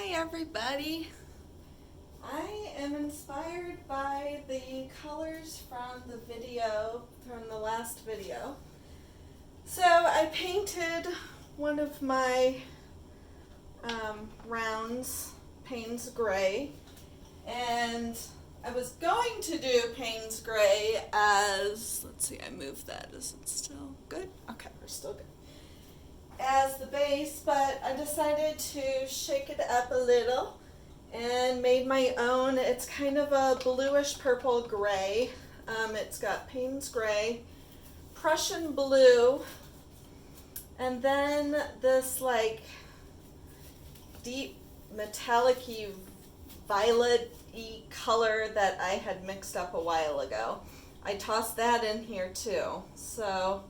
Hi everybody. I am inspired by the colors from the last video. So I painted one of my rounds, Payne's Gray, and I was going to do Payne's Gray as, let's see, I moved that. Is it still good? Okay, we're still good. As the base, but I decided to shake it up a little and made my own. It's kind of a bluish purple gray. It's got Payne's Gray, Prussian blue, and then this like deep metallic-y violet-y color that I had mixed up a while ago. I tossed that in here too. So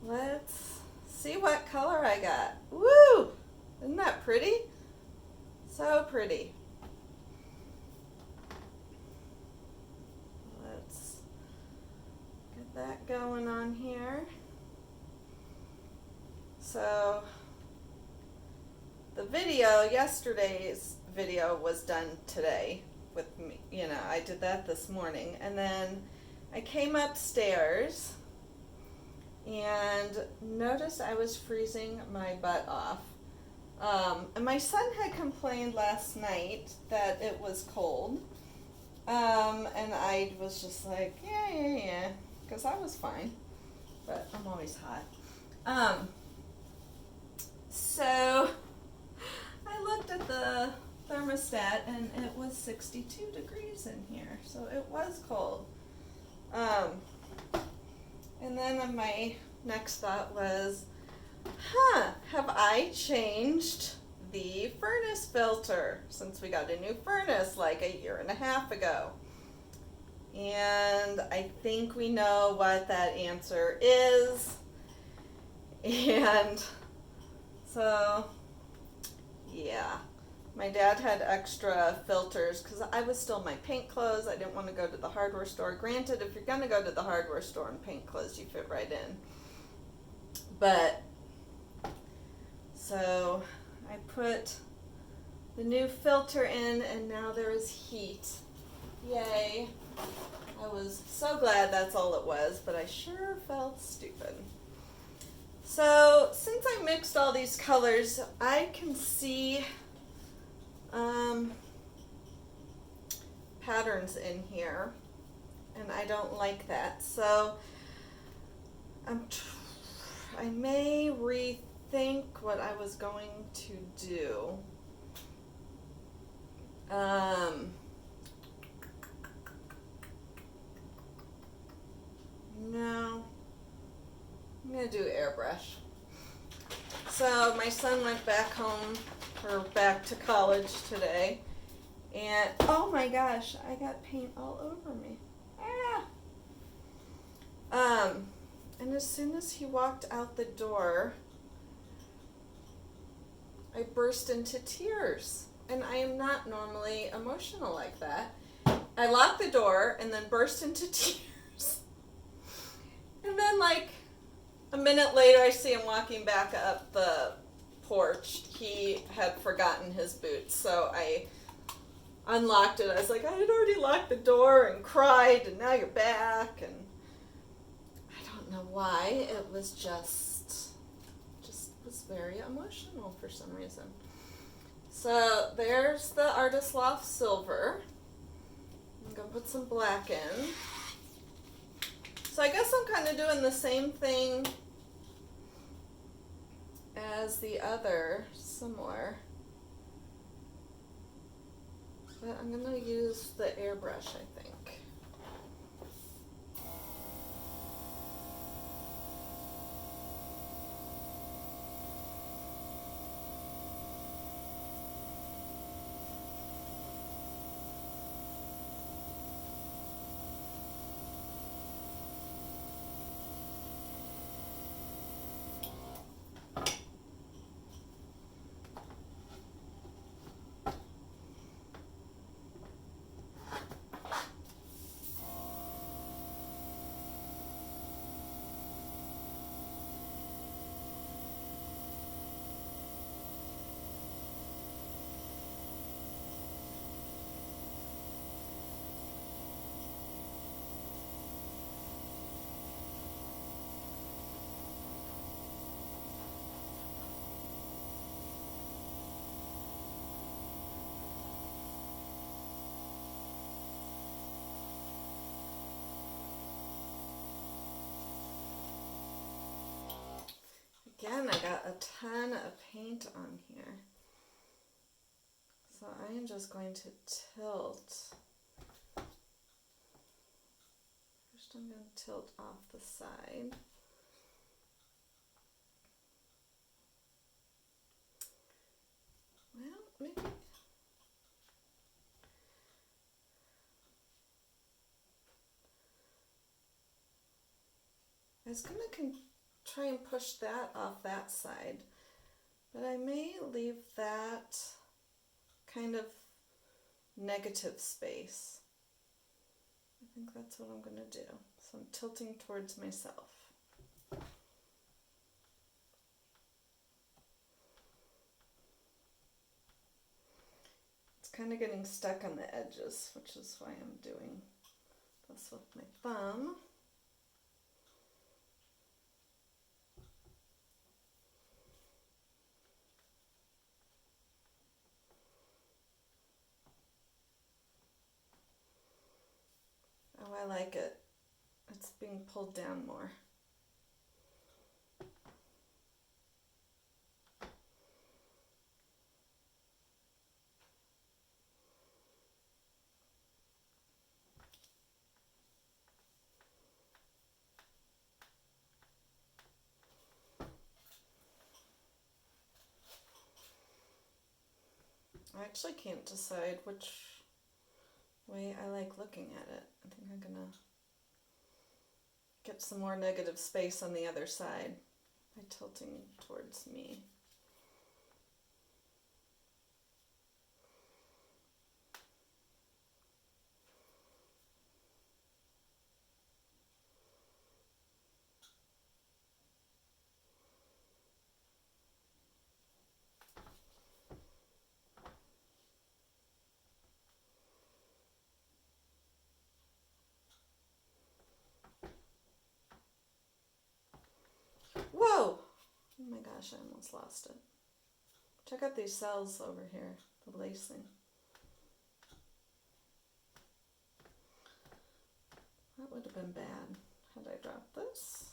let's see what color I got. Woo! Isn't that pretty? So pretty. Let's get that going on here. So the yesterday's video was done today with me. I did that this morning. And then I came upstairs and noticed I was freezing my butt off. And my son had complained last night that it was cold. And I was just like, yeah, because I was fine. But I'm always hot. So I looked at the thermostat and it was 62 degrees in here. So it was cold. And then my next thought was, have I changed the furnace filter since we got a new furnace like a year and a half ago? And I think we know what that answer is. And so, yeah. My dad had extra filters because I was still in my paint clothes. I didn't want to go to the hardware store. Granted, if you're going to go to the hardware store in paint clothes, you fit right in. But, so I put the new filter in and now there is heat. Yay. I was so glad that's all it was, but I sure felt stupid. So, since I mixed all these colors, I can see patterns in here, and I don't like that. So I may rethink what I was going to do. No, I'm gonna do airbrush. So my son went back home, or back to college today, and oh my gosh, I got paint all over me. And as soon as he walked out the door, I burst into tears, and I am not normally emotional like that. I locked the door and then burst into tears, and then like a minute later, I see him walking back up the porch. He had forgotten his boots, so I unlocked it. I was like, I had already locked the door and cried, and now you're back. And I don't know why. It was just was very emotional for some reason. So there's the Artist Loft Silver. I'm going to put some black in. So I guess I'm kind of doing the same thing as the other, similar. But I'm going to use the airbrush, I think. ton of paint on here. So I am just going to tilt. First I'm going to tilt off the side. Well, maybe. I was going to try and push that off that side, but I may leave that kind of negative space. I think that's what I'm going to do. So I'm tilting towards myself. It's kind of getting stuck on the edges, which is why I'm doing this with my thumb. Oh, I like it. It's being pulled down more. I actually can't decide which way I like looking at it. I think I'm gonna get some more negative space on the other side by tilting towards me. Whoa! Oh my gosh, I almost lost it. Check out these cells over here, the lacing. That would have been bad had I dropped this.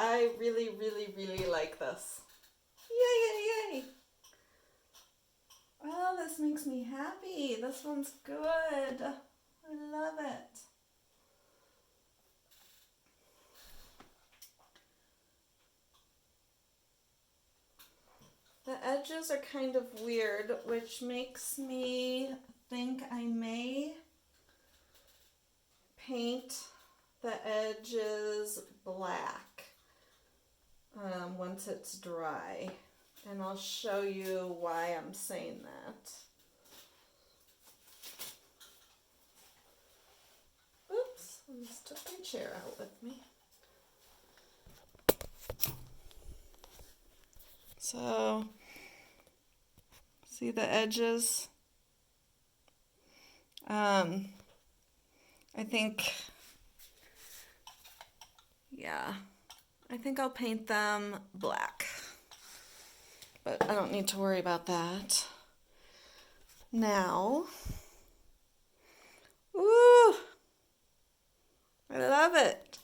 I really, really, really like this. Yay, yay, yay. Oh, this makes me happy. This one's good. I love it. The edges are kind of weird, which makes me think I may paint the edges black once it's dry, and I'll show you why I'm saying that. Oops, I just took my chair out with me. So, see the edges? I think, yeah, I think I'll paint them black, but I don't need to worry about that. Now, ooh, I love it.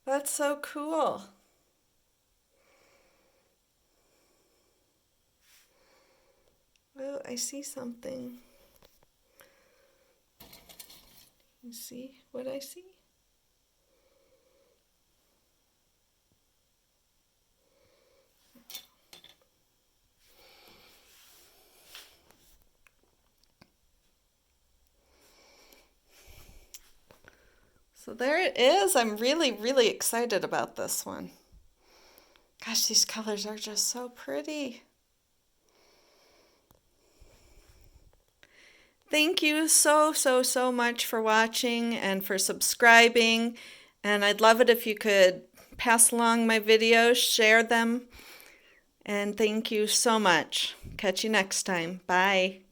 That's so cool. Oh, I see something. You see what I see? So there it is. I'm really, really excited about this one. Gosh, these colors are just so pretty. Thank you so much for watching and for subscribing. And I'd love it if you could pass along my videos, share them. And thank you so much. Catch you next time. Bye.